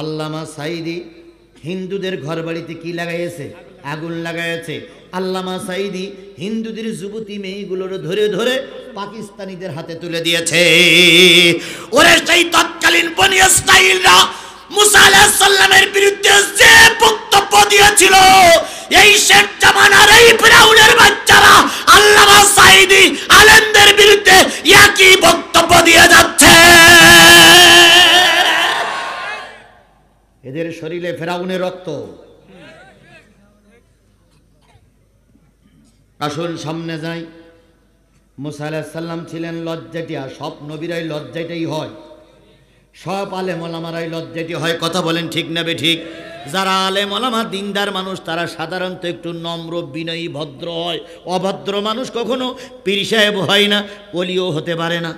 আল্লামা সাঈদী হিন্দুদের ঘর বাড়িতে কি লাগাইছে? আগুন লাগাইছে। আল্লামা সাঈদী হিন্দুদের যুবতী মেয়েগুলোর ধরে ধরে পাকিস্তানিদের হাতে তুলে দিয়েছে। ওরে সেই তৎকালীন বনি ইসরাঈলরা মুসা আলাইহিস সালামের বিরুদ্ধে যে বক্তব্য দিয়েছিল, এই শেখ জামানার এই ফিরাউনের বাচ্চারা আল্লামা সাঈদী আলেমদের বিরুদ্ধে একই বক্তব্য দিয়ে যাচ্ছে। এদের শরীরে ফিরাউনের রক্ত। আসুন সামনে যাই। মুসা আলাইহিস সালাম ছিলেন লজ্জাটিয়া। সব নবীরাই লজ্জাটাই হয়, সব আলেম ওলামারাই লজ্জাটি হয়। কথা বলেন ঠিক না বেঠিক? যারা আলেম ওলামা দিনদার মানুষ তারা সাধারণত একটু নম্র বিনয়ী ভদ্র হয়। অভদ্র মানুষ কখনো পীর সাহেব হয় না, ওলিও হতে পারে না।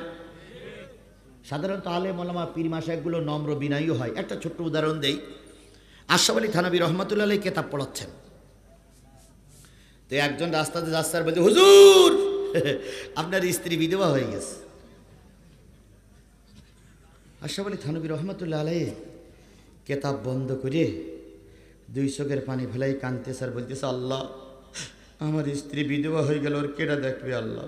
সাধারণত আলেম ওলামা পীর মাশায়েখগুলো নম্র বিনয়ী হয়। একটা ছোট্ট উদাহরণ দেই। আশরাফ আলী থানভী রহমাতুল্লাহ আলাইহি কিতাব পড়াচ্ছেন, তো একজন রাস্তাতে যাচ্ছে আর বলছে, হুজুর আপনার স্ত্রী বিধবা হয়ে গেছে। আশরাফ আলী থানভী রহমাতুল্লাহ আলাইহি কেতাব বন্ধ করে দুই চোখের পানি ফেলাই কাঁদতে স্যার বলতেছে, আল্লাহ আমার স্ত্রী বিধবা হয়ে গেল, ওর কেটা দেখবে আল্লাহ?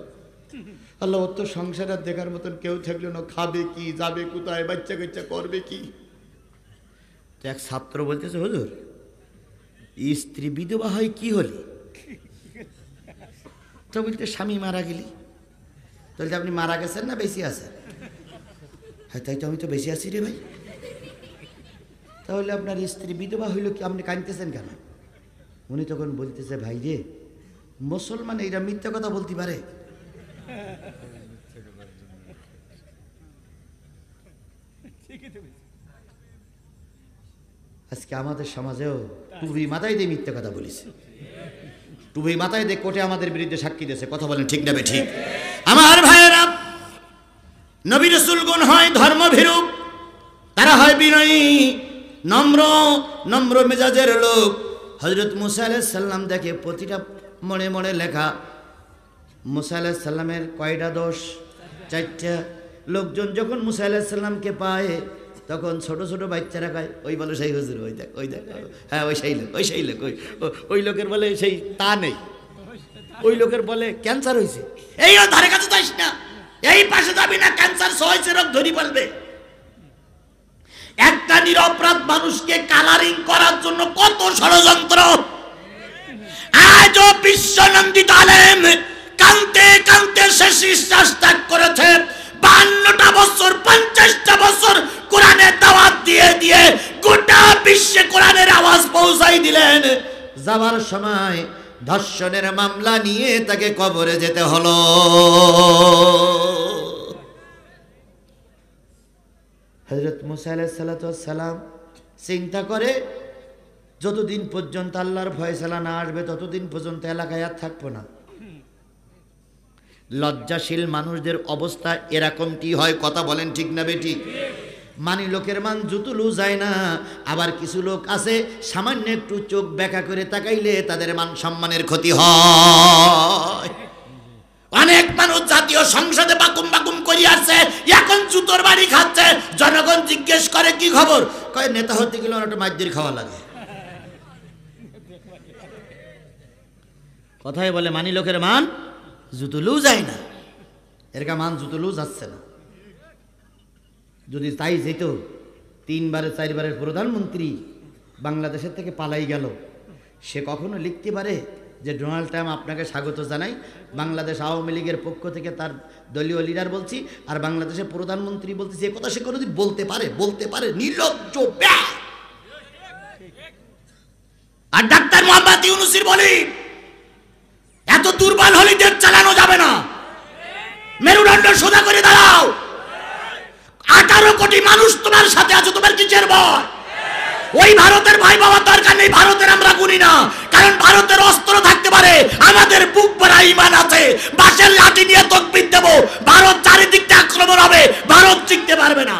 আল্লাহ ওর তো সংসার দেখার মতন কেউ থাকলো না, খাবে কি, যাবে কোথায়, বাচ্চা কাচ্চা করবে কি? তো এক ছাত্র বলতেছে, হুজুর স্ত্রী বিধবা হয় কি হলে? তো বলতে স্বামী মারা গেলি। তাহলে আপনি মারা গেছেন না বেশি আছেন? হ্যাঁ তাই তো, আমি তো বেশি আছি রে ভাই। তাহলে আপনার স্ত্রী বিধবা হইল কি, আপনি কাঁদতেছেন কেন? উনি তখন বলতেছে, ভাই রে মুসলমান এরা মিথ্যা কথা বলতে পারে? আজকে আমাদের সমাজেও টুপি মাথায় দিয়ে মিথ্যা কথা বলেছে, টুপি মাথায় দিয়ে কোর্টে আমাদের বিরুদ্ধে সাক্ষী দিয়েছে। কথা বলেন ঠিক না বেঠিক? আমার ভাইয়েরা, নবী রাসূলগণ হয় ধর্মভীরু, তারা হয় বিনয়ী, নম্র নম্র মেজাজের লোক। হযরত মুসা আলাইহিস সালাম দেখে প্রতিটা মনে মনে লেখা। মুসা আলাইহিস সালামের কয়টা দোষ? 4টা। লোকজন যখন মুসা আলাইহিস সালামকে পায় তখন ছোট ছোট বাচ্চারা কয়, ওই বলে সেই হুজুর, ওই দেখ ওই দেখ, হ্যাঁ ওই সেই লোক, ওই সেই লোক, ওই লোকের বলে সেই তা নেই, ওই লোকের বলে ক্যান্সার হয়েছে, এই ধারে কাছে যাইস না, এই পাশে যাবি না, ক্যান্সার হয়েছে, রোগ ধরি বলবে। একটা নিরপরাধ মানুষকে কালারিং করার জন্য কত ষড়যন্ত্র। আজও বিশ্বনন্দিত আলেম কানতে কানতে শেষ নিঃশ্বাস ত্যাগ করেছে। 52টা বছর 50টা বছর কোরআনের দাওয়াত দিয়ে দিয়ে গোটা বিশ্বে কোরআনের আওয়াজ পৌঁছাই দিলেন। যাবার সময় ধর্ষণের মামলা নিয়ে তাকে কবরে যেতে হলো। হযরত মুসা আলাইহিস সালাম চিন্তা করে, যতদিন পর্যন্ত আল্লাহর ফয়সালা না আসবে ততদিন পর্যন্ত এলাকায় আর থাকবো না। লজ্জাশীল মানুষদের অবস্থা এরকমটি হয়। কথা বলেন ঠিক না বেটি? মানি লোকের মান জুতুলু যায় না। আবার কিছু লোক আছে সামান্য একটু চোখ ব্যাকা করে তাকাইলে তাদের মান সম্মানের ক্ষতি হয়। অনেক মানুষ জাতীয় সংসদে বাকুম বাকুম করি আসছে, এখন জুতোর বাড়ি খাচ্ছে। জনগণ জিজ্ঞেস করে কি খবর, কয় নেতা হতে গেলে একটা মাইর খাওয়া লাগে। কথাই বলে মানি লোকের মান জুতুলু যায় না, এরকা মান জুতুলু যাচ্ছে না। যদি তাই যেত, 3বারের 4বারের প্রধানমন্ত্রী বাংলাদেশের থেকে পালাই গেল, সে কখনো লিখতে পারে যে ডোনাল্ড ট্রাম্প আপনাকে স্বাগত জানাই, বাংলাদেশ আওয়ামী লীগের পক্ষ থেকে তার দলীয় লিডার বলছি, আর বাংলাদেশের প্রধানমন্ত্রী বলতেছি, এ কথা সে কোনোদিন বলতে পারে? বলতে পারে? নির্লজ্জ। আর ডাক্তার মোহাম্মদ ইউনূসের বলি, এত দুর্বল হলে দেশ চালানো যাবে না, মেরুদণ্ড সোজা করে দাঁড়াও। 18 কোটি মানুষ তোমার সাথে আছে, তোমার কিসের ভয়? ওই ভারতের ভাই বাবার দরকার নেই, ভারতের আমরা গুনি না, কারণ ভারতের অস্ত্র থাকতে পারে, আমাদের বুক ভরা ঈমান আছে। বাঁশের লাঠি নিয়ে তাকবীর দেব, ভারত চারিদিকটা আক্রমণ হবে, ভারত টিকতে পারবে না।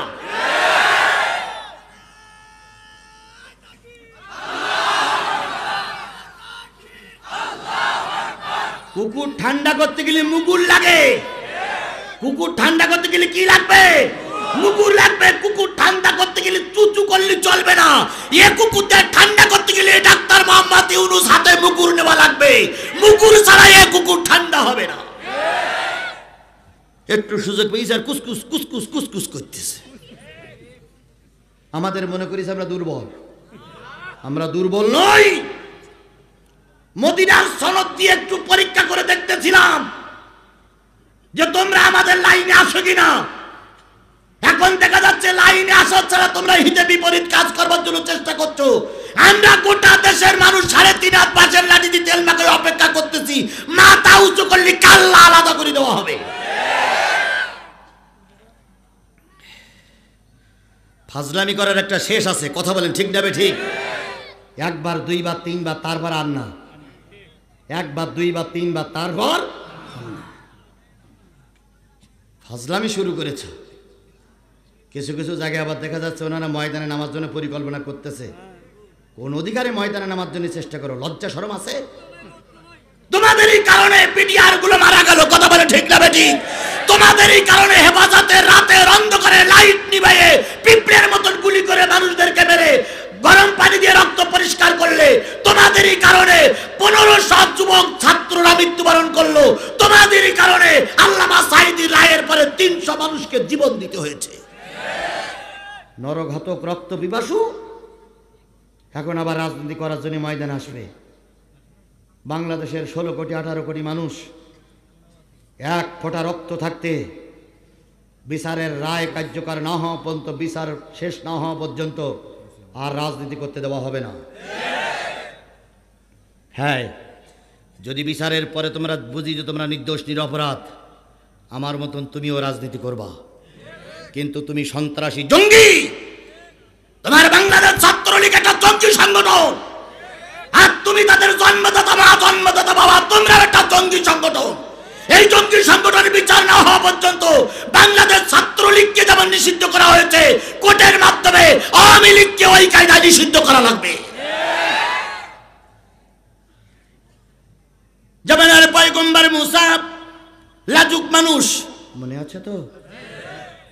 কুকুর ঠান্ডা করতে গেলে মুগুর লাগে, কুকুর ঠান্ডা করতে গেলে কি লাগবে? মুগুর লাগবে। কুকুর ঠান্ডা করতে গেলে চুচু করলে চলবে না। এ কুকুরদের ঠান্ডা করতে গেলে ডাক্তার মোহাম্মদ ইউনূস হাতে মুগুর নেওয়া লাগবে। মুগুর ছাড়া এ কুকুর ঠান্ডা হবে না। একটু সুযোগ পেয়েছে আর কুসকুস কুসকুস কুসকুস করতেছে। আমাদের মনে করিস আমরা দুর্বল। আমরা দুর্বল নই। মদিনার সনদ দিয়ে একটু পরীক্ষা করে দেখতেছিলাম যে তোমরা আমাদের লাইনে আসো কিনা। এখন দেখা যাচ্ছে লাইনে আসা ছাড়া তোমরা হিতে বিপরীত কাজ করবার জন্য চেষ্টা করছো। আমরা গোটা দেশের মানুষ 3.5 হাত বাঁশের লাঠি দিয়ে তেল মাখায় অপেক্ষা করতেছি। মাথা উঁচু করলে কাল্লা আলাদা করে দেওয়া হবে। ফাজলামি করার একটা শেষ আছে। কথা বলেন ঠিক না ঠিক? একবার দুইবার তিনবার তারপর আর না। একবার দুইবার তিনবার তারপর ফাজলামি শুরু করেছে। কিছু কিছু জায়গায় আবার দেখা যাচ্ছে ওনারা ময়দানে নামার জন্য পরিকল্পনা করতেছে। কোন অধিকারে ময়দানে নামার জন্য চেষ্টা করো? লজ্জা শরম আছে? তোমাদেরই কারণে পিটিআর গুলো মারা গেল। কথা বলে ঠিক না ঠিক? তোমাদেরই কারণে হেফাজতে রাতের অন্ধকারে লাইট নিভাইয়ে পিঁপড়ের মতন গুলি করে মানুষদেরকে মেরে গরম পানি দিয়ে রক্ত পরিষ্কার করলে। তোমাদেরই কারণে 1500 যুবক ছাত্ররা মৃত্যুবরণ করলো। তোমাদেরই কারণে আল্লামা সাঈদীর রায়ের পরে 300 মানুষকে জীবন দিতে হয়েছে। নরঘাতক রক্ত পিপাসু এখন আবার রাজনীতি করার জন্য ময়দানে আসবে। বাংলাদেশের 16 কোটি 18 কোটি মানুষ এক ফোঁটা রক্ত থাকতে বিচারের রায় কার্যকর না হওয়া পর্যন্ত, বিচার শেষ না হওয়া পর্যন্ত আর রাজনীতি করতে দেওয়া হবে না। হ্যাঁ, যদি বিচারের পরে তোমরা বুঝি যে তোমরা নির্দোষ নিরপরাধ, আমার মতন তুমিও রাজনীতি করবা। কিন্তু তুমি সন্ত্রাসী জঙ্গি। তোমার বাংলাদেশ ছাত্রলীগ একটা জঙ্গি সংগঠন। আর তুমি তাদের জন্মদাতা মা, জন্মদাতা বাবা, তোমরা একটা জঙ্গি সংগঠন। এই জঙ্গি সংগঠনের বিচার না হওয়া পর্যন্ত বাংলাদেশ ছাত্রলীগকে যেমন নিষিদ্ধ করা হয়েছে, কোর্টের মাধ্যমে আওয়ামী লীগকে ওই কায়দায় নিষিদ্ধ করা লাগবে। জামানার পয়গম্বর মুসা লাজুক মানুষ, মনে আছে তো?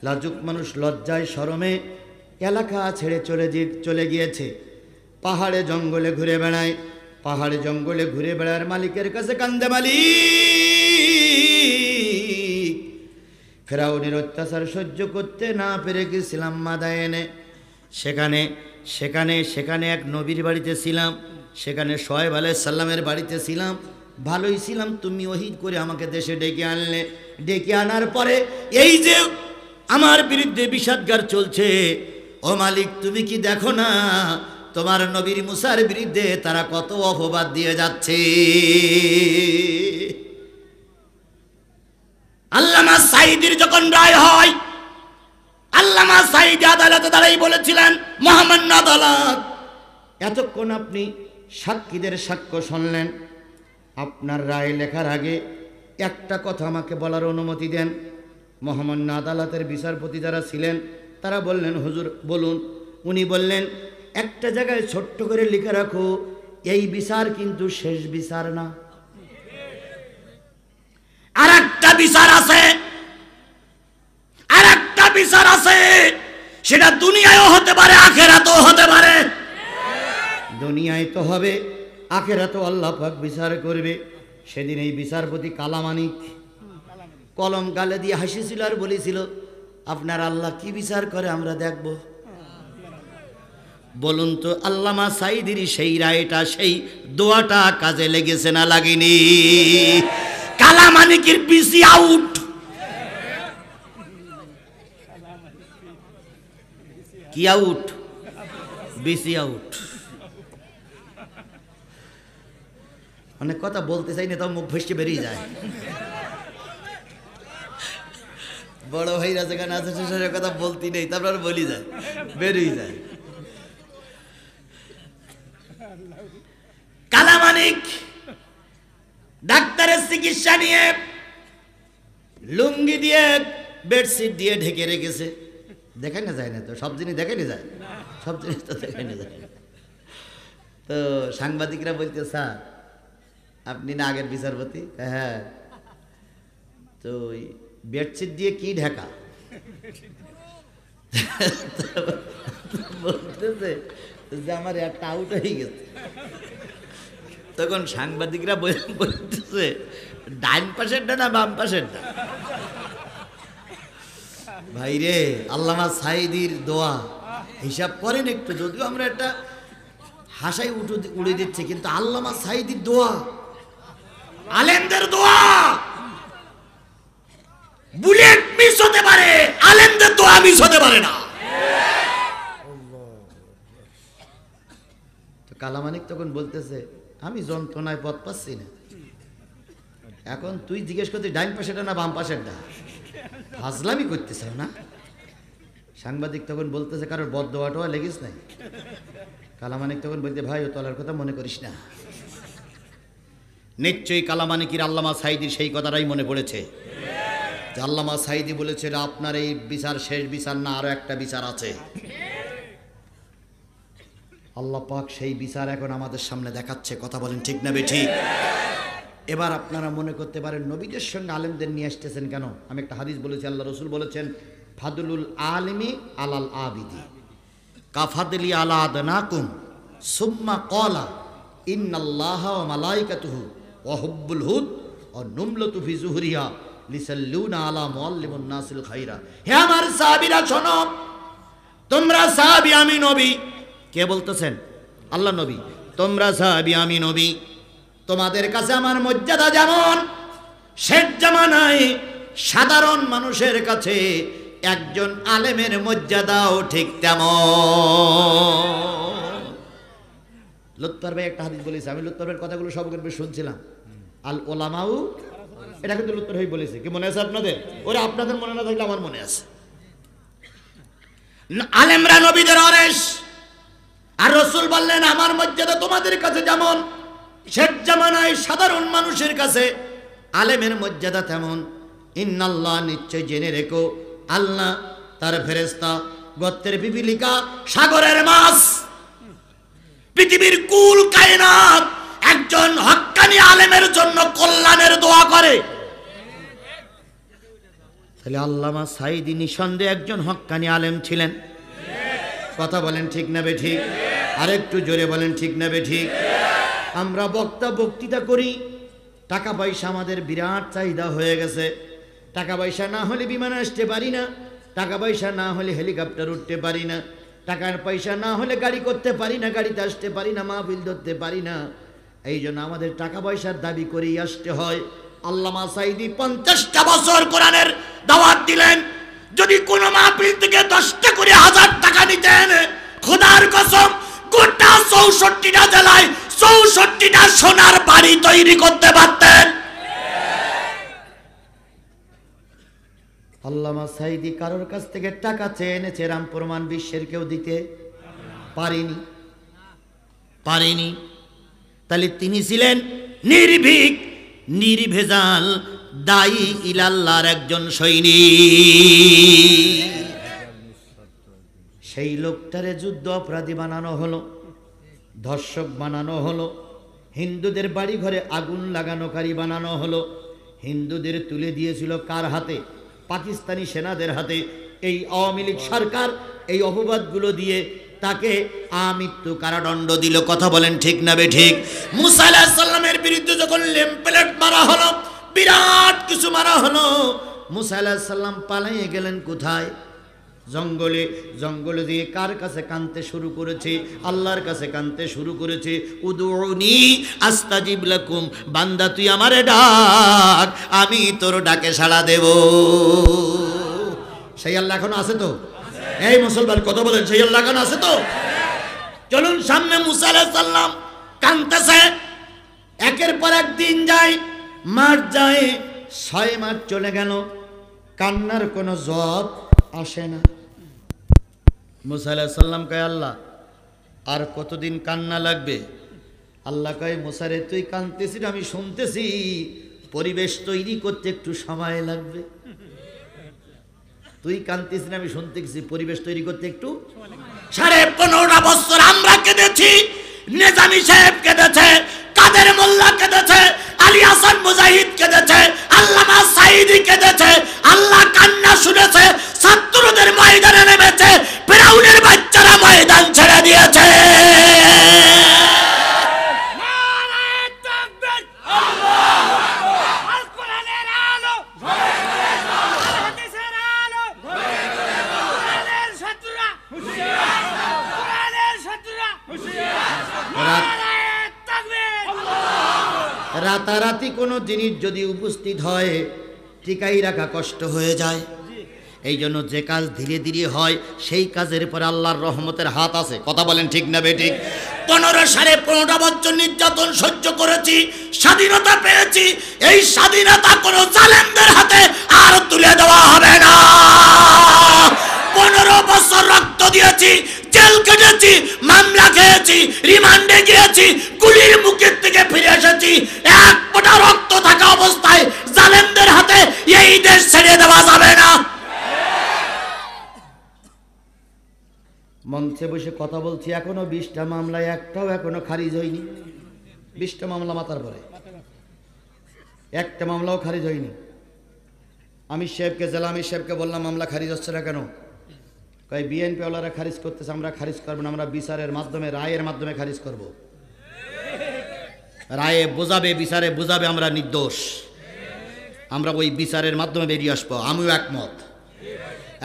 লাজুক মানুষ লজ্জায় শরমে এলাকা ছেড়ে চলে গিয়েছে। পাহাড়ে জঙ্গলে ঘুরে বেড়ায়। পাহাড়ে জঙ্গলে ঘুরে বেড়ার মালিকের কাছে কান্দে, মালিক ফেরাউনের অত্যাচার সহ্য করতে না পেরে গেছিলাম মাদায়েনে। সেখানে এক নবীর বাড়িতে ছিলাম। সেখানে শোয়েব আলাইহিস সালামের বাড়িতে ছিলাম। ভালোই ছিলাম, তুমি ওহী করে আমাকে দেশে ডেকে আনলে। ডেকে আনার পরে এই যে আমার বিরুদ্ধে বিষাদগার চলছে, ও মালিক তুমি কি দেখো না তোমার নবীর মুসার বিরুদ্ধে তারা কত অপবাদ দিয়ে যাচ্ছে। আল্লামা সাঈদীর যখন রায় হয়, আল্লামা সাঈদী আদালতে দাঁড়াই বলেছিলেন, মহামান্য আদালত, এতক্ষণ আপনি সাক্ষীদের সাক্ষ্য শুনলেন। আপনার রায় লেখার আগে একটা কথা আমাকে বলার অনুমতি দেন। মহামান্য আদালতের বিচারপতি যারা ছিলেন তারা বললেন, হুজুর বলুন। উনি বললেন, একটা জায়গায় ছোট্ট করে লিখে রাখো, এই বিচার কিন্তু শেষ বিচার না। আর একটা বিচার আছে, আর একটা বিচার আছে, সেটা দুনিয়ায়ও হতে পারে, আখেরাতেও হতে পারে। দুনিয়ায় তো হবে, আখেরাতেও আল্লাহ পাক বিচার করবে। সেদিন এই বিচারপতি কালামানিক কলম গালে দিয়ে হাসিছিল আর বলেছিল, আপনার আল্লাহ কি বিচার করে আমরা দেখব। বলুন তো আল্লামা সাঈদীর সেই রায়টা, সেই দোয়াটা কাজে লেগেছে না লাগেনি? কালামানিকের বিসি আউট। কি আউট? BC out. অনেক কথা বলতে চাই না, তো মুখ ভেসে বেরিয়ে যায়। বড় ভাইরা যেখানে আছে শ্বশুরের কথা বলতে নেই, তারপর বলি যায়, বেরিয়ে যায়। কালামানিক ডাক্তারের চিকিৎসা নিয়ে লুঙ্গি দিয়ে বেডশিট দিয়ে ঢেকে রেখেছে। দেখাই না যায় না তো, সব জিনিস দেখাই না যায়, সব জিনিস তো দেখাই না যায়। তো সাংবাদিকরা বলতে, স্যার আপনি না আগের বিচারপতি? হ্যাঁ। তো বেডশিট দিয়ে কি ঢাকা? বলতেছে যে আমার একটা আউট হয়ে গেছে। তখন সাংবাদিকরা বলতেছে ডাইন পাশেরটা না বাম পাশেরটা? ভাই রে, আল্লামা সাঈদীর দোয়া হিসাব করেন একটু, যদিও আমরা একটা হাসাই উড়ে দিচ্ছি, কিন্তু আল্লামা সাঈদীর দোয়া, আলেমদের দোয়া, বুলেট মিস হতে পারে, আলেমদের দোয়া মিস হতে পারে না। তো কালামানিক তখন বলতেছে আমি যন্ত্রণায় পথ পাচ্ছি না। এখন তুই জিজ্ঞেস করছিস ডাইন পাশেটা না বাম পাশেরটা? ফাজলামি করতেছ না? সাংবাদিক তখন বলতেছে কারোর বদদোয়াটোয়া লেগেছ নাই? কালামানিক তখন বলতে ভাই ও তলার কথা মনে করিস না। নিশ্চয়ই কালামানিকের আল্লামা সাঈদীর সেই কথাটাই মনে পড়েছে যে আল্লামা সাঈদী বলেছিল আপনার এই বিচার শেষ বিচার না, আরো একটা বিচার আছে। আল্লাহ পাক সেই বিচার এখন আমাদের সামনে দেখাচ্ছে। কথা বলেন ঠিক না বেঠিক? এবার আপনারা মনে করতে পারেন নবীদের সঙ্গে আলেমদের নিয়ে আসতেছেন কেন? আমি একটা হাদিস বলেছি, আল্লাহ রসুল বলেছেন ফাদুলুল আলিমি আলাল আবিদি কাফাদলি আলা আদনাকুম সুম্মা ক্বালা ইন্নাল্লাহা ওয়া মালাইকাতুহু ওয়া হুব্বুল হুদ ওয়া নুমলাতু ফি যুহরিহা লিসাল্লুনা আলা মুআল্লিমুন নাসিল খাইরা। হে আমার সাহাবীরা শোনো, তোমরা সাহাবী আমি নবী। কে বলতেছেন? আল্লাহ নবী। তোমরা সাহাবী আমি নবী, তোমাদের কাছে আমার মর্যাদা যেমন শেষ জামানায় সাধারণ মানুষের কাছে একজন আলেমের মর্যাদাও ঠিক তেমন। লুৎফর ভাই একটা হাদিস বলেছে, আমি লুৎফর ভাইয়ের কথাগুলো সব শুনছিলাম। আল ওলামাউ, এটা কিন্তু লুৎফর ভাই বলেছে। কি মনে আছে আপনাদের? ওরা আপনাদের মনে না থাকলে আমার মনে আছে। আলেমরা নবীদের ওয়ারিস, আর রাসূল বললেন আমার মর্যাদা তোমাদের কাছে যেমন শেষ জামানায় সাধারণ মানুষের কাছে আলেমের মর্যাদা তেমন। ইন্নাল্লাহ, নিশ্চয় জেনে রেখো, আল্লাহ তার ফেরেশতা, গর্তের পিপিলিকা, সাগরের মাছ, পৃথিবীর কুল কায়নাত একজন হক্কানি আলেমের জন্য কল্যাণের দোয়া করে। তাহলে আল্লামা সাঈদী নিঃসন্দেহে একজন হক্কানি আলেম ছিলেন। কথা বলেন ঠিক না বেঠিক? আরেকটু জোরে বলেন ঠিক না বেঠিক? আমরা বক্তৃতা করি, টাকা পয়সা আমাদের বিরাট চাহিদা হয়ে গেছে। টাকা পয়সা না হলে বিমানে আসতে পারি না, টাকা পয়সা না হলে হেলিকপ্টার উঠতে পারি না, টাকার পয়সা না হলে গাড়ি করতে পারি না, গাড়িতে আসতে পারি না, মাহফিল ধরতে পারি না। এই জন্য আমাদের টাকা পয়সার দাবি করেই আসতে হয়। আল্লামা সাঈদী 50টা বছর কোরআনের দাওয়াত দিলেন। যদি কোনো মাহফিল থেকে 10টা করে 1000 টাকা নিতেন, খোদার কসম গোটা 64টা জেলায় 64টা সোনার বাড়ি তৈরি করতে পারতেন। আল্লামা সাঈদী কারোর কাছ থেকে টাকা চেয়ে এনেছে, রাম প্রমাণ বিশ্বের কেউ দিতে পারেনি। তাহলে তিনি ছিলেন নির্ভীক, নির্ভেজাল, দায়ী ইলাল্লাহর একজন সৈনিক। সেই লোকটারে যুদ্ধ অপরাধী বানানো হলো, ধর্ষক বানানো হলো, হিন্দুদের বাড়ি ঘরে আগুন লাগানোকারী বানানো হলো। হিন্দুদের তুলে দিয়েছিল কার হাতে? পাকিস্তানি সেনাদের হাতে। এই আওয়ামী লীগ সরকার এই অপবাদগুলো দিয়ে তাকে আমৃত্যু কারাদণ্ড দিল। কথা বলেন ঠিক না বেঠিক? মুসা আলাইহিস সালামের বিরুদ্ধে যখন লেমপ্লেট মারা হলো, বিরাট কিছু মারা হলো, মুসা আলাইহিস সালাম পালিয়ে গেলেন কোথায়? জঙ্গলে। জঙ্গলে দিয়ে কার কাছে কাঁদতে শুরু করেছে? আল্লাহর কাছে কাঁদতে শুরু করেছে। উদউনি আস্তাজিব লাকুম, বান্দা তুই আমারে ডাক, আমি তোর ডাকে সাড়া দেব। সেই আল্লাহ এখন আছে তো? এই মুসলমান কথা বলেন, সেই আল্লাহ এখন আছে তো? চলুন সামনে। মুসা আলাইহিস সালাম কাঁদতেছে। একের পর এক দিন যায়, মাস যায়, 6 মাস চলে গেল, কান্নার কোনো জবাব আসে না। মুসা আলাইহিস সালাম কয় আল্লাহ আর কতদিন কান্না লাগবে? আল্লাহ কয় মুসা রে তুই কাঁদতেছিস, আমি শুনতেছি, পরিবেশ তৈরি করতে একটু সময় লাগবে। তুই কাঁদতেছিস, আমি শুনতেছি, পরিবেশ তৈরি করতে একটু 15.5 বছর আমরা কেঁদেছি, নিজামী সাহেব কেঁদেছে, কাদের মোল্লা কেঁদেছে, আলী হাসান মুজাহিদ কেঁদেছে, আল্লামা সাঈদী কেঁদেছে, আল্লাহ কান্না শুনেছে, ছাত্রদের ময়দানে নেমেছে, ফিরাউনের বাচ্চারা ময়দান ছেড়ে দিয়েছে। রাতারাতি কোনো জিনিস যদি উপস্থিত হয় টিকাই রাখা কষ্ট হয়ে যায়। এই জন্য যে কাজ ধীরে ধীরে হয় সেই কাজের পর আল্লাহর রহমতের হাত আছে। কথা বলেন ঠিক না বেঠিক? 15 বছর নির্যাতন সহ্য করেছি, স্বাধীনতা পেয়েছি। এই স্বাধীনতা কোনো জালেমদের হাতে আর তুলে দেওয়া হবে না। 15 বছর রক্ত দিয়েছি, জেল কেটেছি, মামলা খেয়েছি, রিমান্ডে গিয়েছি, গুলির মুখের থেকে ফিরে এসেছি। এক ফোঁটা রক্ত থাকা অবস্থায় জালেমদের হাতে এই দেশ ছেড়ে দেওয়া যাবে না। মঞ্চে বসে কথা বলছি, এখনো 20টা মামলায় একটাও এখনো খারিজ হয়নি। 20টা মামলা মাথার পরে একটা মামলাও খারিজ হয়নি। আমির সাহেবকে, জেলা আমির সাহেবকে বললাম মামলা খারিজ হচ্ছে না কেন? কয় বিএনপি ওয়ালারা খারিজ করতেছে, আমরা খারিজ করবো না, আমরা বিচারের মাধ্যমে, রায়ের মাধ্যমে খারিজ করব। রায়ে বোঝাবে, বিচারে বোঝাবে আমরা নির্দোষ, আমরা ওই বিচারের মাধ্যমে বেরিয়ে আসবো। আমিও একমত।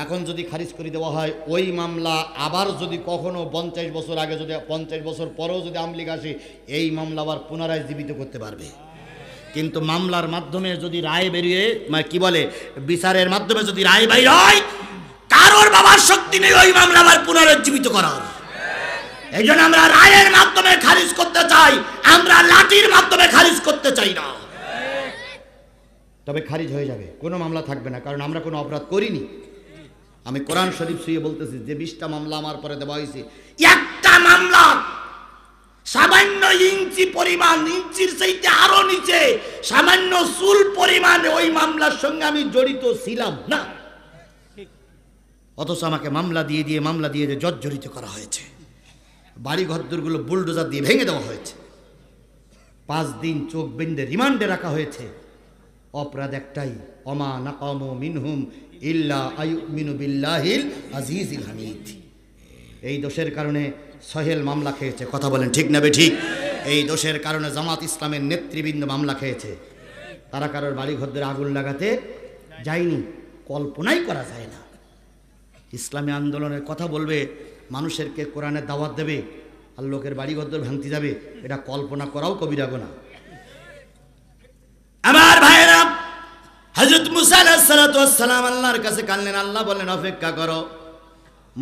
এখন যদি খারিজ করে দেওয়া হয় ওই মামলা আবার যদি কখনো 50 বছর আগে, যদি 50 বছর পরেও যদি আওয়ামী লীগ আসে, এই মামলা আবার পুনরায় জীবিত করতে পারবে। কিন্তু মামলার মাধ্যমে যদি রায় বেরিয়ে, মানে কি বলে, বিচারের মাধ্যমে যদি রায় বের হয়, কারোর বাবার শক্তি নেই ওই মামলা আবার পুনরুজ্জীবিত করার। এই জন্য আমরা রায়ের মাধ্যমে খারিজ করতে চাই, আমরা লাঠির মাধ্যমে খারিজ করতে চাই না। তবে খারিজ হয়ে যাবে, কোনো মামলা থাকবে না, কারণ আমরা কোনো অপরাধ করিনি। আমি কোরআন শরীফ ছুঁয়ে বলতেছি যে 20টা মামলা আমার পরে দেওয়া হয়েছে, একটা মামলা সামান্য ইঞ্চি পরিমাণ, ইঞ্চির চাইতে আরো নিচে সামান্য চুল পরিমাণ ওই মামলার সঙ্গে আমি জড়িত ছিলাম না। অথচ আমাকে মামলা দিয়ে জর্জরিত করা হয়েছে। বাড়ি ঘরদুরগুলো বুলডোজার দিয়ে ভেঙে দেওয়া হয়েছে। 5 দিন চোখ বেঁধে রিমান্ডে রাখা হয়েছে। অপরাধ একটাই, ওমা নাকামু মিনহুম ইল্লা আইয়ুমিনু বিল্লাহিল আজিজিল হামিদ। এই দোষের কারণে সোহেল মামলা খেয়েছে। কথা বলেন ঠিক না বেঠিক? এই দোষের কারণে জামাত ইসলামের নেতৃবৃন্দ মামলা খেয়েছে। তারা কারোর বাড়ি ঘরদের আগুন লাগাতে যায়নি, কল্পনাই করা যায় না। ইসলামী আন্দোলনের কথা বলবে, মানুষেরকে কোরআনের দাওয়াত দেবে, আর লোকের বাড়ি ঘরদের ভাঙতে যাবে, এটা কল্পনা করাও কবিরা গুনাহ। আমার ভাইরা, হযরত মুসা আলাইহিস সালাতু ওয়াস সালাম আল্লাহর কাছে কাঁদলেন। আল্লাহ বললেন অপেক্ষা করো।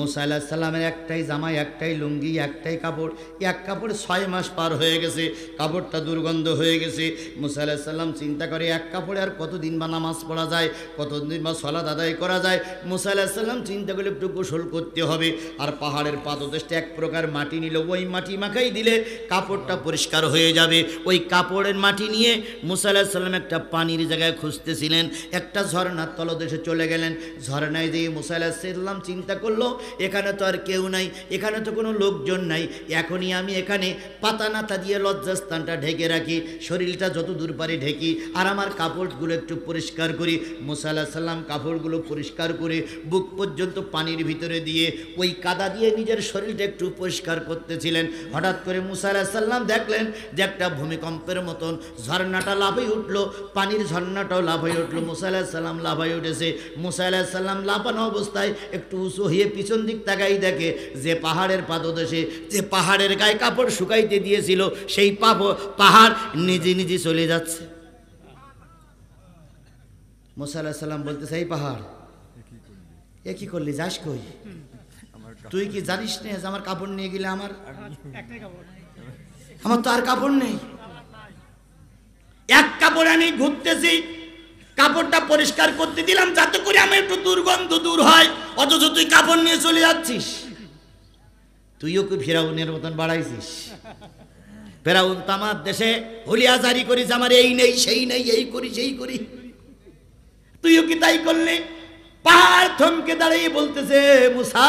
মুসা আলাইহিস সালামের একটাই জামাই, একটাই লুঙ্গি, একটাই কাপড়। এক কাপড় 6 মাস পার হয়ে গেছে, কাপড়টা দুর্গন্ধ হয়ে গেছে। মুসা আলাইহিস সালাম চিন্তা করে এক কাপড়ে আর কতদিন বা নামাজ পড়া যায়, কতদিন বা সালাত আদায় করা যায়। মুসা আলাইহিস সালাম চিন্তা করলে একটু গোসল করতে হবে। আর পাহাড়ের পাদদেশে এক প্রকার মাটি নিল, ওই মাটি মাখাই দিলে কাপড়টা পরিষ্কার হয়ে যাবে। ওই কাপড়ের মাটি নিয়ে মুসা আলাইহিস সালাম একটা পানির জায়গায় খুঁজতেছিলেন। একটা ঝর্ণার তলদেশে চলে গেলেন। ঝর্ণায় দিয়ে মুসা আলাইহিস সালাম চিন্তা করলো, এখানে তো আর কেউ নাই, এখানে তো কোনো লোকজন নাই, এখনই আমি এখানে পাতা নাতা দিয়ে লজ্জাস্থানটা ঢেকে রাখি, শরীরটা যত দূর পারে ঢেকি, আর আমার কাপড়গুলো একটু পরিষ্কার করি। মুসা আলাইহিস সালাম কাপড়গুলো পরিষ্কার করে বুক পর্যন্ত পানির ভিতরে দিয়ে ওই কাদা দিয়ে নিজের শরীরটা একটু পরিষ্কার করতেছিলেন। হঠাৎ করে মুসা আলাইহিস সালাম দেখলেন যে একটা ভূমিকম্পের মতন ঝর্ণাটা লাফিয়ে উঠলো, পানির ঝর্ণাটাও লাফিয়ে উঠলো। মুসা আলাইহিস সালাম লাফিয়ে উঠেছে। মুসা আলাইহিস সালাম লাফানো অবস্থায় একটু উঁচু হয়ে পিছন দিক তাকাই দেখে যে পাহাড়ের পাদদেশে, যে পাহাড়ের গায়ে কাপড় শুকাইতে দিয়েছিল, সেই পাহাড় নিজে নিজে চলে যাচ্ছে। মুসা আলাইহিস সালাম বলতেছে, এই পাহাড় এ কি করলি, যাস কই? তুই কি জানিস না যে আমার কাপড় নিয়ে গেলে আমার তো আর কাপড় নেই। এক কাপড় আমি ঘুরতেছি, কাপড়টা পরিষ্কার করতে দিলাম যাতে করে আমার একটু দুর্গন্ধ দূর হয়, অথচ তুই কাপড় নিয়ে চলে যাচ্ছিস। তুইও কি ফেরাউনের মতন বাড়াইছিস? ফেরাউন তো আমার দেশে হুলিয়া জারি করিস, আমার এই নেই সেই নেই, এই করি সেই করি। তুইও কি তাই করলি? পাহাড় থমকে দাঁড়িয়ে বলতেছে, মুসা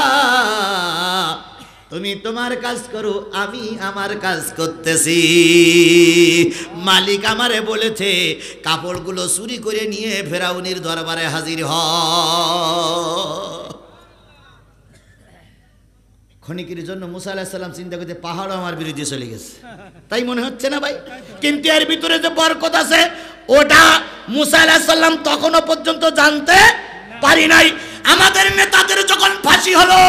তুমি তোমার কাজ করো, আমি আমার কাজ করতেছি। মালিক আমারে বলেছে কাপড়গুলো চুরি করে নিয়ে ফেরাউনের দরবারে হাজির হ। ক্ষণিকের জন্য মুসা আলাইহিস সালাম চিন্তা করতে পাহাড়ও আমার বিরুদ্ধে চলে গেছে, তাই মনে হচ্ছে না ভাই? কিন্তু এর ভিতরে যে বরকত আছে ওটা মুসা আলাইহিস সালাম তখনও পর্যন্ত জানতে পারি নাই। আমাদের নেতাদের যখন ফাঁসি হলো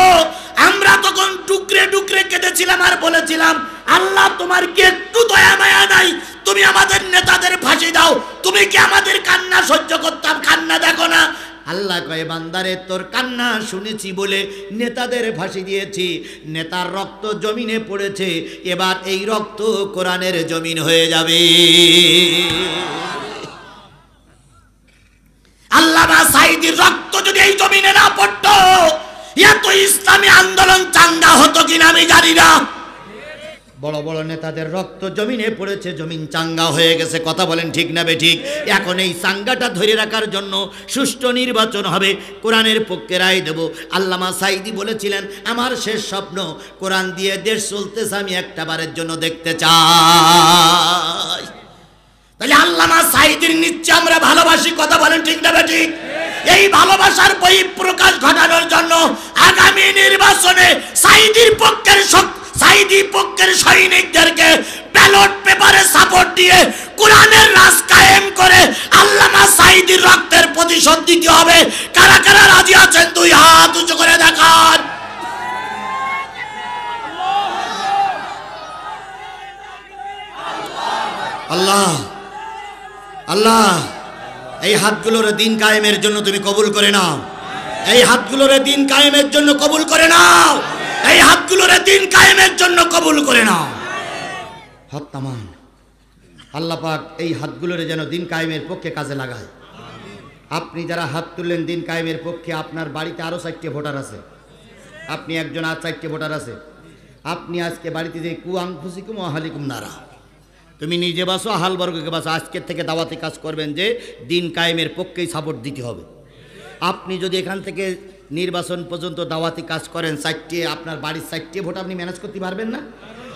আমরা তখন টুকরে টুকরে কেঁদেছিলাম আর বলেছিলাম, আল্লাহ তোমার কি একটু দয়া মায়া নাই? তুমি আমাদের নেতাদের ফাঁসি দাও। তুমি কি আমাদের কান্না সহ্য করতাম? কান্না দেখো না। আল্লাহ কয়, বান্দারে তোর কান্না শুনেছি বলে নেতাদের ফাঁসি দিয়েছি। নেতার রক্ত জমিনে পড়েছে, এবার এই রক্ত কোরআনের জমিন হয়ে যাবে। আল্লামা সাঈদীর রক্ত যদি এই জমিনে না পড়তো, এত ইসলামী আন্দোলন চাঙ্গা হতো কিনা আমি জানি না। বড় বড় নেতাদের রক্ত জমিনে পড়েছে, জমিন চাঙ্গা হয়ে গেছে। কথা বলেন ঠিক না বেঠিক? এখন এই চাঙ্গাটা ধরে রাখার জন্য সুষ্ঠু নির্বাচন হবে, কোরআনের পক্ষে রায় দেব। আল্লামা সাঈদী বলেছিলেন, আমার শেষ স্বপ্ন কোরআন দিয়ে দেশ চলতেছে, আমি একটা বারের জন্য দেখতে চাই। তাহলে আল্লামা সাঈদীর নিচে আমরা ভালোবাসি। কথা বলেন ঠিক না বেঠিক? এই ভালোবাসার বহিঃপ্রকাশ ঘটানোর জন্য আগামী নির্বাচনে সাঈদী পক্ষের সৈনিকদেরকে ব্যালট পেপারে সাপোর্ট দিয়ে কোরআনের রাজ কায়েম করে আল্লামা সাঈদীর রক্তের প্রতিশোধ দিতে হবে। কারা কারা রাজি আছেন দুই হাত উঁচু করে দেখান। আল্লাহ আল্লাহ, এই হাতগুলোর দিন কায়েমের জন্য তুমি কবুল করে নাও। এই হাতগুলোর দিন কায়েমের জন্য কবুল করে নাও। এই হাতগুলোর দিন কায়েমের জন্য কবুল করে নাও। হাত নামান। আল্লাহ পাক এই হাতগুলোর যেন দিন কায়েমের পক্ষে কাজে লাগায়। আপনি যারা হাত তুললেন দিন কায়েমের পক্ষে, আপনার বাড়িতে আরো 4টে ভোটার আছে, আপনি একজন আর 4টে ভোটার আছে। আপনি আজকে বাড়িতে যে কুআনফুসিকুম ওয়াহালিকুম নারা, তুমি নিজে বাসো, আহালবর্গকে বাসো। আজকের থেকে দাওয়াতি কাজ করবেন যে দিন কায়েমের পক্ষেই সাপোর্ট দিতে হবে। আপনি যদি এখান থেকে নির্বাচন পর্যন্ত দাওয়াতি কাজ করেন, 4টে আপনার বাড়ির 4টে ভোট আপনি ম্যানেজ করতে পারবেন না?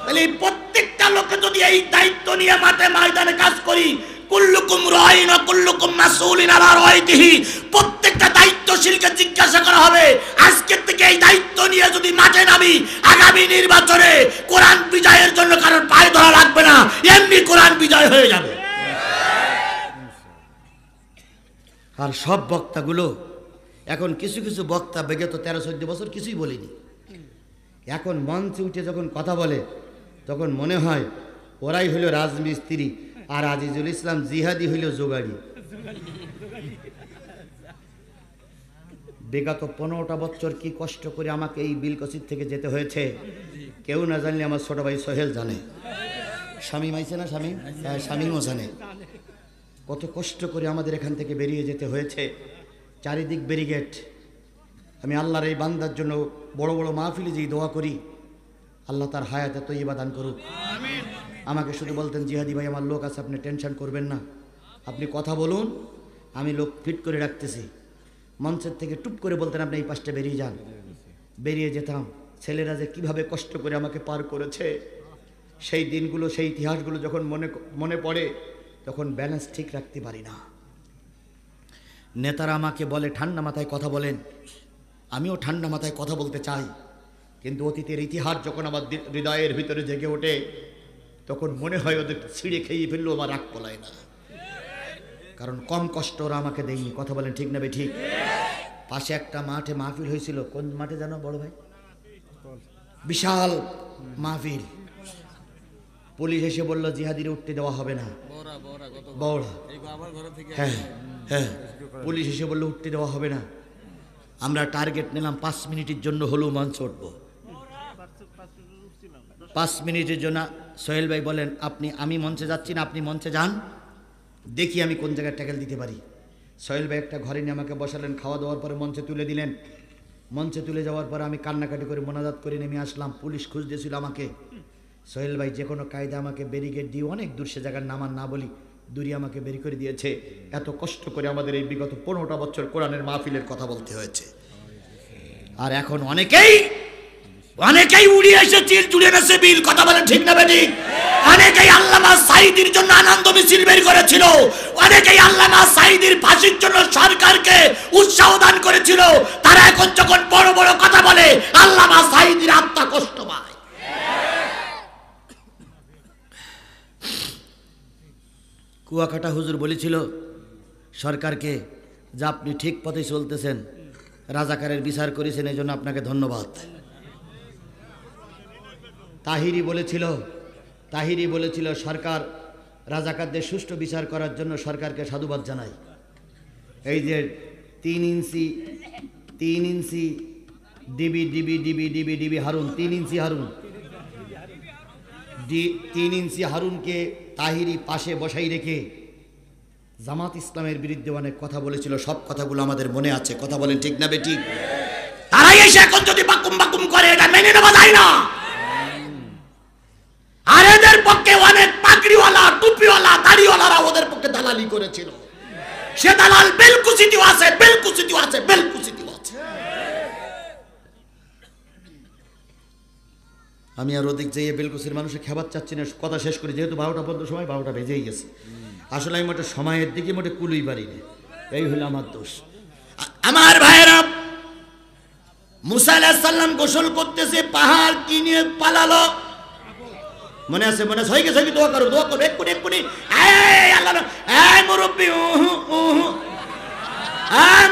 তাহলে এই প্রত্যেকটা লোকে যদি এই দায়িত্ব নিয়ে মাঠে ময়দানে কাজ করি, কুল্লুকুম রাইন ওয়া কুল্লুকুম মাসউলিন আলা রাইতিহি, প্রত্যেকটা দায়িত্বশীলকে জিজ্ঞাসা করা হবে। আজকের থেকে এই দায়িত্ব নিয়ে যদি মাঠে নামি, আগামী নির্বাচনে কোরআন বিজয়ের জন্য কারোর পায়ে ধরা লাগবে না, এমনি কোরআন বিজয় হয়ে যাবে। আর সব বক্তাগুলো এখন কিছু কিছু বক্তা বিগত 13-14 বছর কিছুই বলেনি, এখন মঞ্চে উঠে যখন কথা বলে তখন মনে হয় ওরাই হইল রাজমিস্ত্রি আর আজিজুল ইসলাম জিহাদি হইল জোগাড়ি। বিগত 15টা বছর কি কষ্ট করে আমাকে এই বিলকসির থেকে যেতে হয়েছে, কেউ না জানলে আমার ছোট ভাই সোহেল জানে, শামীম আইছে না, শামীমও জানে কত কষ্ট করে আমাদের এখান থেকে বেরিয়ে যেতে হয়েছে। চারিদিক ব্যারিকেড। আমি আল্লাহর এই বান্দার জন্য বড় বড় মাহফিলে যেই দোয়া করি, আল্লাহ তার হায়াতে তৈয়বা দান করুক। আমাকে শুধু বলতেন, জিহাদি ভাই আমার লোক আছে, আপনি টেনশন করবেন না, আপনি কথা বলুন, আমি লোক ফিট করে রাখতেছি। মঞ্চের থেকে টুপ করে বলতেন, আপনি এই পাশটা বেরিয়ে যান। বেরিয়ে যেতাম। ছেলেরা যে কীভাবে কষ্ট করে আমাকে পার করেছে, সেই দিনগুলো, সেই ইতিহাসগুলো যখন মনে পড়ে তখন ব্যালেন্স ঠিক রাখতে পারি না। নেতারা আমাকে বলে ঠান্ডা মাথায় কথা বলেন, আমিও ঠান্ডা মাথায় কথা বলতে চাই, কিন্তু অতীতের ইতিহাস যখন আমার হৃদয়ের ভিতরে জেগে ওঠে তখন মনে হয় ওদের ছিঁড়ে খেয়ে ফেললেও আমার রাগ পলায় না, কারণ কম কষ্ট ওরা আমাকে দেয়নি। কথা বলেন ঠিক না বে ঠিক? পাশে একটা মাঠে মাহফিল হয়েছিল, কোন মাঠে জানো বড় ভাই? বিশাল মাহফিল। পুলিশ এসে বলল জিহাদির উঠতে দেওয়া হবে না, বড়া। হ্যাঁ হ্যাঁ, পুলিশ এসে বলল উঠতে দেওয়া হবে না। আমরা টার্গেট নিলাম 5 মিনিটের জন্য হলেও মঞ্চে উঠবো। 5 মিনিটের জন্য সোহেল ভাই বলেন, আমি মঞ্চে যাচ্ছি না, আপনি মঞ্চে যান, দেখি আমি কোন জায়গায় ট্যাকেল দিতে পারি। সোহেল ভাই একটা ঘরে নিয়ে আমাকে বসালেন, খাওয়া দাওয়ার পরে মঞ্চে তুলে দিলেন। মঞ্চে তুলে যাওয়ার পরে আমি কান্নাকাটি করে মোনাজাত করে নেমে আসলাম। পুলিশ খুঁজতেছিল আমাকে। সোহেল ভাই যে কোনো কায়দা আমাকে ব্যারিকেড দিয়ে অনেক দূর, সে জায়গার নামান না বলি, দূরে আমাকে বের করে দিয়েছে। এত কষ্ট করে আমাদের এই বিগত 15টা বছর কোরআনের মাহফিলের কথা বলতে হয়েছে। আর এখন অনেকেই অনেকেই উড়িয়ে এসে চিল চুড়ে গেছে বিল, কথা বলেন ঠিক না বেঠিক? অনেকেই আল্লামা সাঈদীর জন্য আনন্দ মিছিল বের করেছিল, অনেকেই আল্লামা সাঈদীর ফাঁসির জন্য সরকারকে উৎসাহ দান করেছিল। তারা এখন যখন বড় বড় কথা বলে, আল্লামা সাঈদীর আত্মা কষ্ট পায়। কুয়াকাটা হুজুর বলেছিল সরকারকে যে আপনি ঠিক পথে চলতেছেন, রাজাকারের বিচার করেছেন, এই জন্য আপনাকে ধন্যবাদ। তাহিরি বলেছিল সরকার রাজাকারদের সুষ্ঠু বিচার করার জন্য সরকারকে সাধুবাদ জানাই। এই যে 3 ইঞ্চি ডিবি হারুন, 3 ইঞ্চি হারুনকে তাহিরি পাশে বসাই রেখে জামাত ইসলামের বিরুদ্ধে অনেক কথা বলেছিল। সব কথাগুলো আমাদের মনে আছে, কথা বলেন ঠিক না বেঠিক? তারাই এসে এখন যদি বাকুম করে, এটা মেনে নেওয়া যায় না। আর এদের পক্ষে অনেক পাগড়িওয়ালা, টুপিওয়ালা, দাড়িওয়ালারা ওদের পক্ষে দালালি করেছিল। সে দালাল বেলকুচিতেও আছে। আমি আর ওদিক যেয়ে বেলকুচির মানুষের খেবার চাচ্ছি না, কথা শেষ করি, যেহেতু 12টা পর্যন্ত সময়, 12টা বেজেই গেছে। আসলে আমি মোটে সময়ের দিকে মোটে কুলুই পারি না, এই হলো আমার দোষ। আমার ভাইয়েরা, মুসা আলাইহিস সালাম গোসল করতেছে, পাহাড় কিনে পালালো। মনে আছে হয়ে গেছে কি? দোয়া করো এক্ষুনি। এই আল্লাহ, এই মুরব্বি,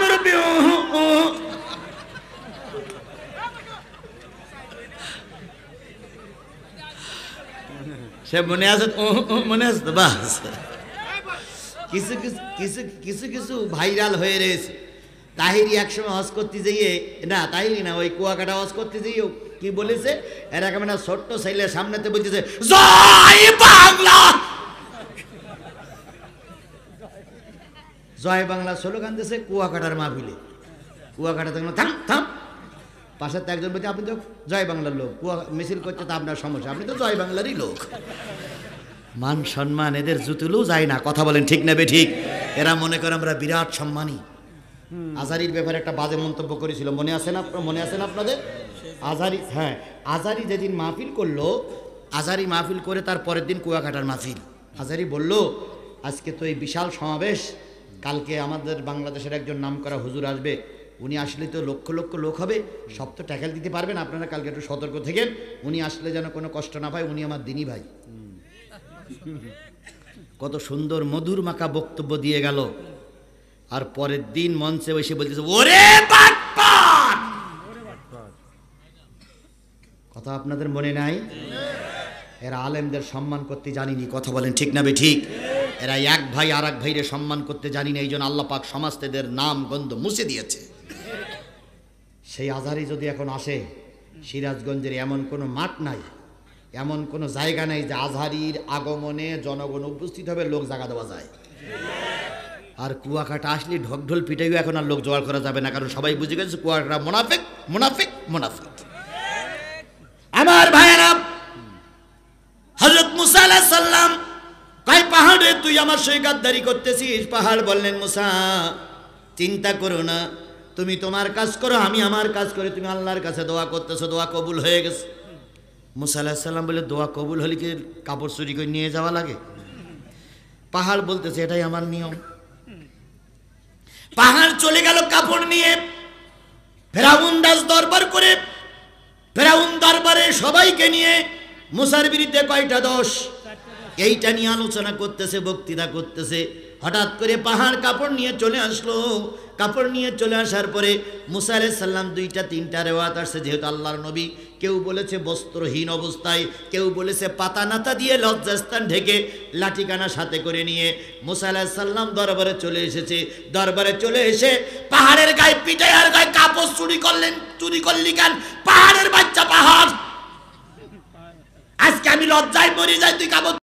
মুরব্বি, সে মনে আছে তো? বাস, কিছু ভাইরাল হয়ে রয়েছে। তাহিরি একসময় হজ করতে যেয়ে, না তাহিরি না, ওই কুয়াকাটা হজ করতে যেয়ে কি বলেছে, এরকম একটা ছোট্ট ছেলে সামনেতে বলতেছে জয় বাংলা, জয় বাংলা স্লোগান দিয়েছে কুয়াকাটার মাহফিলে। কুয়াকাটা থাকলো থাম, পাশে তো একজন বলছে আপনি তো জয় বাংলার লোক, কুয়া মিছিল করছে তো আপনার সমস্যা, আপনি তো জয় বাংলারই লোক। মান সম্মান এদের জুতুলেও যায় না, কথা বলেন ঠিক না বেঠিক? এরা মনে করে আমরা বিরাট সম্মানী। আজারির ব্যাপারে একটা বাজে মন্তব্য করেছিল, মনে আছে না আপনাদের? আজারি, হ্যাঁ, আজারি যেদিন মাহফিল করলো, আজারি মাহফিল করে তার পরের দিন কুয়াকাটার মাহফিল। আজারি বলল আজকে তো এই বিশাল সমাবেশ, কালকে আমাদের বাংলাদেশের একজন নামকরা হুজুর আসবে, উনি আসলে তো লক্ষ লক্ষ লোক হবে, সব তো ট্যাকেল দিতে পারবেন, আপনারা কালকে একটু সতর্ক থেকেন, উনি আসলে যেন কোনো কষ্ট না পায়, উনি আমার দিনী ভাই। কত সুন্দর মধুর মাখা বক্তব্য দিয়ে গেল। আর পরের দিন মঞ্চে বসে বলতেছে ওরে বাটপার। কথা আপনাদের মনে নাই? এরা আলেমদের সম্মান করতে জানিনি, কথা বলেন ঠিক না বেঠিক? এরা এক ভাই আর এক ভাইরে সম্মান করতে জানি না, এই জন্য আল্লাহ পাক সমাজদের নাম গন্ধ মুছে দিয়েছে। সেই আজহারি যদি এখন আসে, সিরাজগঞ্জের এমন কোনো মাঠ নাই, এমন কোনো জায়গা নাই যে আজহারির আগমনে জনগণ উপস্থিত হবে, লোক জায়গা দেওয়া যায়। আর কুয়াকাটা আসলে ঢকঢোল পিটাইও এখন আর লোক জোগাড় করা যাবে না, কারণ সবাই বুঝে গেছে কুয়াকাটা মুনাফিক। আমার ভাইয়েরা, হযরত মুসা আলাইহিস সালাম কয় পাহাড়ে তুই আমার সঙ্গে গাদ্দারি করতেছিস? পাহাড় বললেন মুসা চিন্তা করো না, তুমি তোমার কাজ করো, আমি আমার কাজ করি, তুমি আল্লাহর কাছে দোয়া করতেছো, দোয়া কবুল হয়ে গেছে। মুসা আলাইহিস সালাম বলে দোয়া কবুল হলে কি কাপড় চুরি করে নিয়ে যাওয়া লাগে? পাহাড় বলতেছে এটাই আমার নিয়ম। পাহাড় চলে গেল কাপড় নিয়ে, ফেরাউন দাস দরবার করে, ফেরাউন দরবারে সবাইকে নিয়ে মুসার বিরুদ্ধে কয়টা দোষ এইটা নিয়ে আলোচনা করতেছে, বক্তৃতা করতেছে। হঠাৎ করে পাহাড় কাপড় নিয়ে চলে আসলো। কাপড় নিয়ে চলে আসার পরে মুসা আলাইহিস সালাম 2-3টা রেওয়াত আসছে, যেহেতু আল্লাহর নবী, কেউ বলেছে বস্ত্রহীন অবস্থায়, কেউ বলেছে পাতা নাতা দিয়ে লজ্জাস্থান ঢেকে লাঠিকানা সাথে করে নিয়ে মুসা আলাইহিস সালাম দরবারে চলে এসেছে। দরবারে চলে এসে পাহাড়ের গায়ে পিটাই আর গায়ে কাপড় চুরি করলি কেন? পাহাড়ের বাচ্চা পাহাড়, আজকে আমি লজ্জায় মরে যাই, তুই কাপড়